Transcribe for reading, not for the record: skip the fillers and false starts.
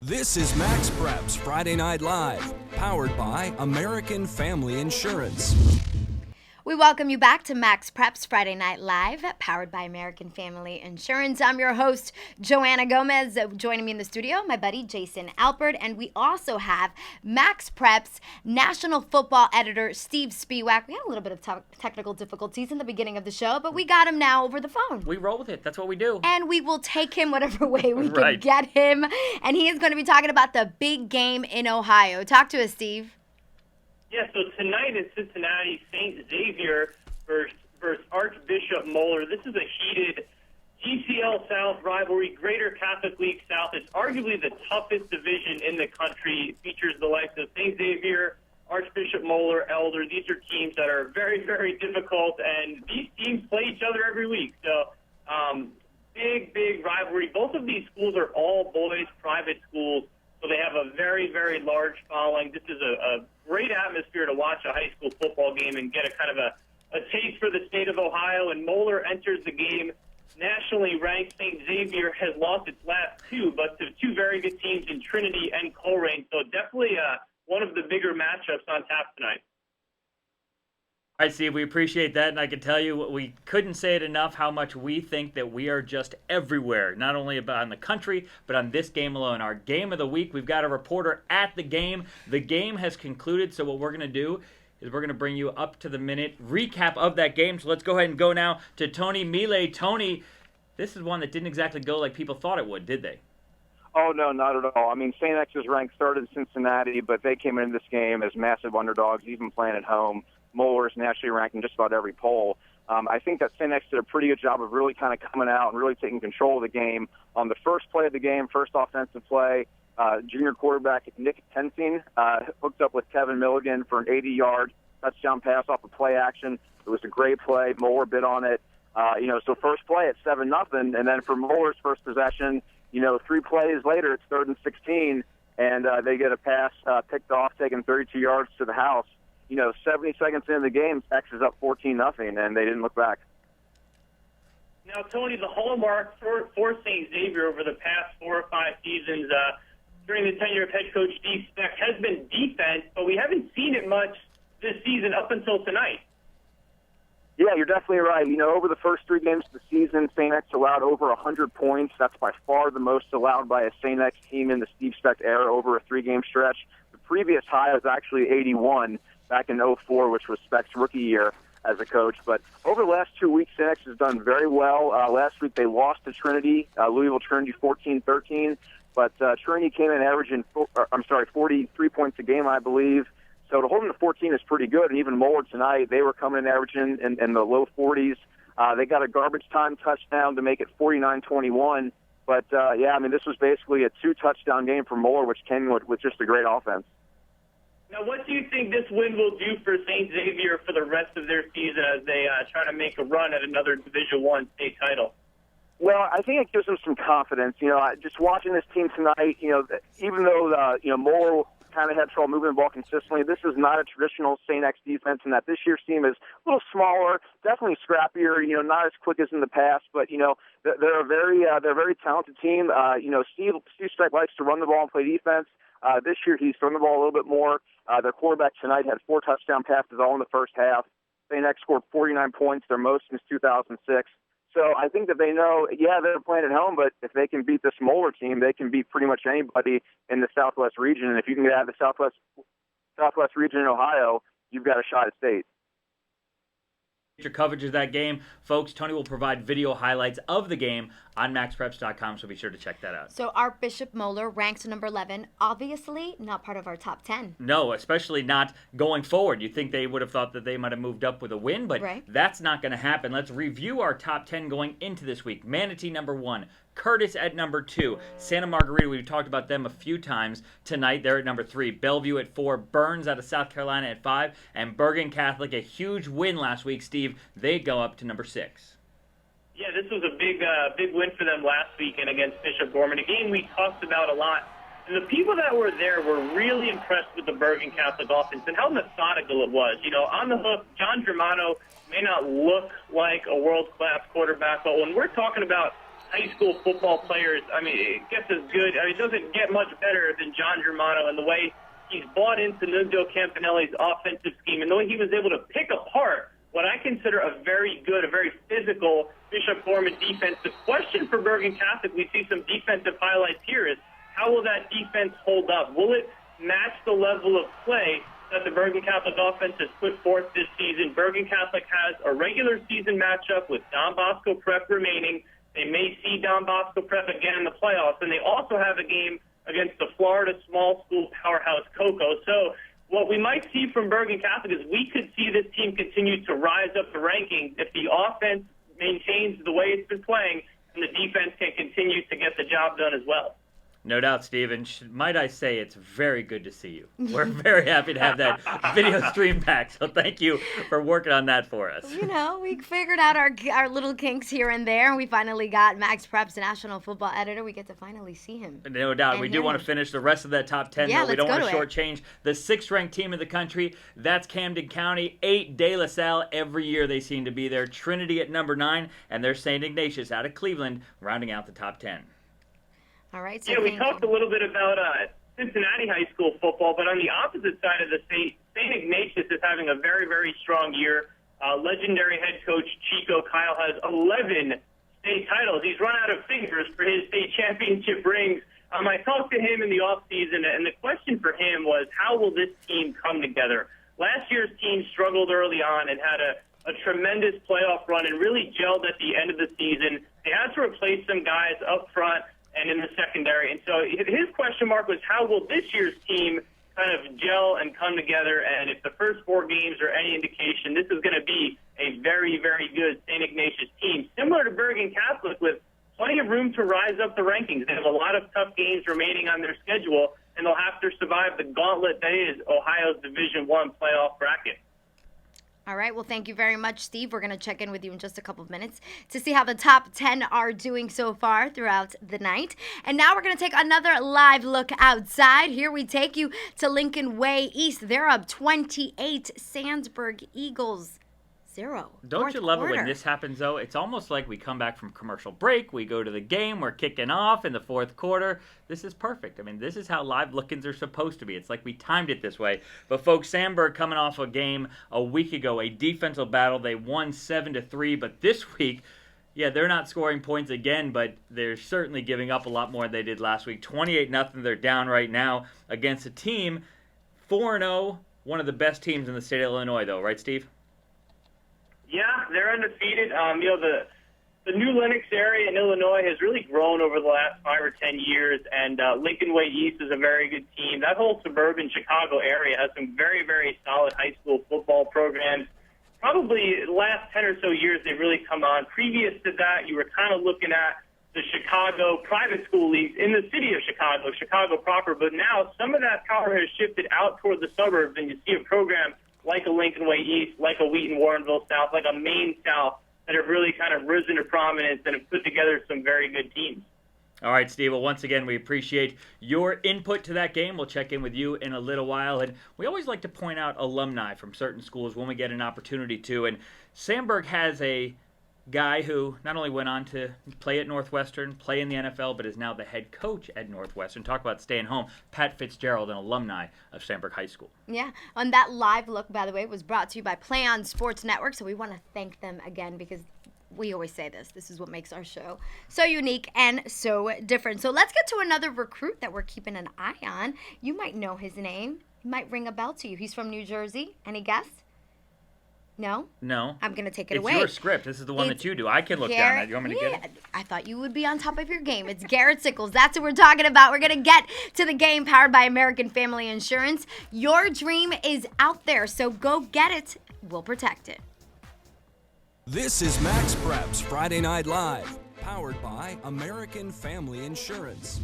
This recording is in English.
This is MaxPreps Friday Night Live, powered by American Family Insurance. We welcome you back to MaxPreps Friday Night Live, powered by American Family Insurance. I'm your host, Joanna Gomez. Joining me in the studio, my buddy Jason Alpert, and we also have MaxPreps National Football Editor Steve Spiewak. We had a little bit of technical difficulties in the beginning of the show, but we got him now over the phone. We roll with it. That's what we do. And we will take him whatever way we can get him. And he is going to be talking about the big game in Ohio. Talk to us, Steve. Yeah, so tonight in Cincinnati, St. Xavier versus Archbishop Moeller. This is a heated GCL South rivalry, Greater Catholic League South. It's arguably the toughest division in the country. It features the likes of St. Xavier, Archbishop Moeller, Elder. These are teams that are very, very difficult, and these teams play each other every week. So big rivalry. Both of these schools are all boys private schools, so they have a very, very large following. This is a great atmosphere to watch a high school football game and get a kind of a taste for the state of Ohio. And Moeller enters the game nationally ranked. St. Xavier has lost its last two, but to two very good teams in Trinity and Colerain. So definitely one of the bigger matchups on tap tonight. All right, Steve, we appreciate that, and I can tell you we couldn't say it enough how much we think that we are just everywhere, not only about in the country, but on this game alone. Our game of the week, we've got a reporter at the game. The game has concluded, so what we're going to do is we're going to bring you up to the minute recap of that game. So let's go ahead and go now to Tony Mile. Tony, this is one that didn't exactly go like people thought it would, did they? Oh, no, not at all. I mean, St. X is ranked third in Cincinnati, but they came into this game as massive underdogs, even playing at home. Moeller is nationally ranked in just about every poll. I think that St. X did a pretty good job of really kind of coming out and really taking control of the game. On the first play of the game, first offensive play, junior quarterback Nick Tensing hooked up with Kevin Milligan for an 80-yard touchdown pass off of play action. It was a great play. Moeller bid on it. So first play, it's 7-0, and then for Moeller's first possession, 3 plays later, it's 3rd and 16, and they get a pass picked off, taking 32 yards to the house. 70 seconds into the game, X is up 14-0, and they didn't look back. Now, Tony, the hallmark for St. Xavier over the past 4 or 5 seasons during the tenure of head coach Steve Speck has been defense, but we haven't seen it much this season up until tonight. Yeah, you're definitely right. Over the first 3 games of the season, St. X allowed over 100 points. That's by far the most allowed by a St. X team in the Steve Speck era over a 3-game stretch. The previous high was actually 81. Back in 2004, which was Speck's rookie year as a coach. But over the last 2 weeks, St. X has done very well. Last week, they lost to Trinity, Louisville Trinity 14-13. But Trinity came in averaging 43 points a game, I believe. So to hold them to 14 is pretty good. And even Moeller tonight, they were coming in averaging in the low 40s. They got a garbage time touchdown to make it 49-21. But, this was basically a 2-touchdown game for Moeller, which came with just a great offense. Now, what do you think this win will do for St. Xavier for the rest of their season as they try to make a run at another Division I state title? Well, I think it gives them some confidence. Just watching this team tonight, even though, Moeller kind of had trouble moving the ball consistently, this is not a traditional St. X defense, and that this year's team is a little smaller, definitely scrappier, not as quick as in the past, but, they're a very talented team. Steve Speck likes to run the ball and play defense. This year, he's thrown the ball a little bit more. Their quarterback tonight had 4 touchdown passes all in the first half. St. X scored 49 points, their most since 2006. So I think that they know, they're playing at home, but if they can beat this Moeller team, they can beat pretty much anybody in the Southwest region. And if you can get out of the Southwest region in Ohio, you've got a shot at state. Your coverage of that game, folks. Tony will provide video highlights of the game on MaxPreps.com, so be sure to check that out. So Archbishop Moeller ranks number 11, obviously not part of our top 10. No, especially not going forward. You think they would have thought that they might have moved up with a win, but That's not going to happen. Let's review our top 10 going into this week. Manatee number 1, Curtis at number 2, Santa Margarita, we've talked about them a few times tonight. They're at number 3, Bellevue at 4, Burns out of South Carolina at 5, and Bergen Catholic, a huge win last week, Steve. They go up to number 6. Yeah, this was a big win for them last weekend against Bishop Gorman, a game we talked about a lot. And the people that were there were really impressed with the Bergen Catholic offense and how methodical it was. On the hook, John Germano may not look like a world-class quarterback, but when we're talking about high school football players, I mean, it gets as good. I mean, it doesn't get much better than John Germano and the way he's bought into Nuno Campanelli's offensive scheme and the way he was able to pick apart what I consider a very good, a very physical Bishop Gorman defense. The question for Bergen Catholic, we see some defensive highlights here, is how will that defense hold up? Will it match the level of play that the Bergen Catholic offense has put forth this season? Bergen Catholic has a regular season matchup with Don Bosco Prep remaining. They may see Don Bosco Prep again in the playoffs, and they also have a game against the Florida small school powerhouse Cocoa. So what we might see from Bergen Catholic is we could see this team continue to rise up the rankings if the offense maintains the way it's been playing and the defense can continue to get the job done as well. No doubt, Steve. Might I say, it's very good to see you. We're very happy to have that video stream back, so thank you for working on that for us. You know, we figured out our little kinks here and there, and we finally got MaxPreps, the national football editor. We get to finally see him. No doubt. We do want to finish the rest of that top 10, yeah, though. We don't want to it. shortchange the 6th-ranked team in the country. That's Camden County. 8, De La Salle. Every year they seem to be there. Trinity at number 9, and there's St. Ignatius out of Cleveland, rounding out the top 10. All right. So yeah, we talked a little bit about Cincinnati high school football, but on the opposite side of the state, St. Ignatius is having a very, very strong year. Legendary head coach Chico Kyle has 11 state titles. He's run out of fingers for his state championship rings. I talked to him in the offseason, and the question for him was, how will this team come together? Last year's team struggled early on and had a tremendous playoff run and really gelled at the end of the season. They had to replace some guys up front and in the secondary. And so his question mark was, how will this year's team kind of gel and come together? And if the first 4 games are any indication, this is going to be a very, very good St. Ignatius team, similar to Bergen Catholic, with plenty of room to rise up the rankings. They have a lot of tough games remaining on their schedule, and they'll have to survive the gauntlet that is Ohio's Division I playoff bracket. All right. Well, thank you very much, Steve. We're going to check in with you in just a couple of minutes to see how the top 10 are doing so far throughout the night. And now we're going to take another live look outside. Here we take you to Lincoln Way East. They're up 28. Sandsburg Eagles 0. Don't you love it when this happens, though? It's almost like we come back from commercial break, we go to the game, we're kicking off in the 4th quarter. This is perfect. I mean, this is how live look-ins are supposed to be. It's like we timed it this way. But folks, Sandburg coming off a game a week ago, a defensive battle. They won 7-3, but this week, yeah, they're not scoring points again, but they're certainly giving up a lot more than they did last week. 28-0, they're down right now against a team 4-0, one of the best teams in the state of Illinois, though, right, Steve? Yeah, they're undefeated. The New Lenox area in Illinois has really grown over the last 5 or 10 years, and Lincoln Way East is a very good team. That whole suburban Chicago area has some very, very solid high school football programs. Probably the last 10 or so years they've really come on. Previous to that, you were kind of looking at the Chicago private school leagues in the city of Chicago, Chicago proper. But now some of that power has shifted out toward the suburbs, and you see a program like a Lincoln Way East, like a Wheaton Warrenville South, like a Maine South, that have really kind of risen to prominence and have put together some very good teams. All right, Steve. Well, once again, we appreciate your input to that game. We'll check in with you in a little while. And we always like to point out alumni from certain schools when we get an opportunity to. And Sandburg has a guy who not only went on to play at Northwestern, play in the NFL, but is now the head coach at Northwestern. Talk about staying home. Pat Fitzgerald, an alumni of Sandburg High School. Yeah, and that live look, by the way, was brought to you by Play On Sports Network, so we want to thank them again because we always say this. This is what makes our show so unique and so different. So let's get to another recruit that we're keeping an eye on. You might know his name. He might ring a bell to you. He's from New Jersey. Any guess? No? No. I'm going to take it away. It's your script. This is the one that you do. I can look down at. You want me to get it? I thought you would be on top of your game. It's Garrett Sickles. That's what we're talking about. We're going to get to the game powered by American Family Insurance. Your dream is out there, so go get it. We'll protect it. This is MaxPreps Friday Night Live, powered by American Family Insurance.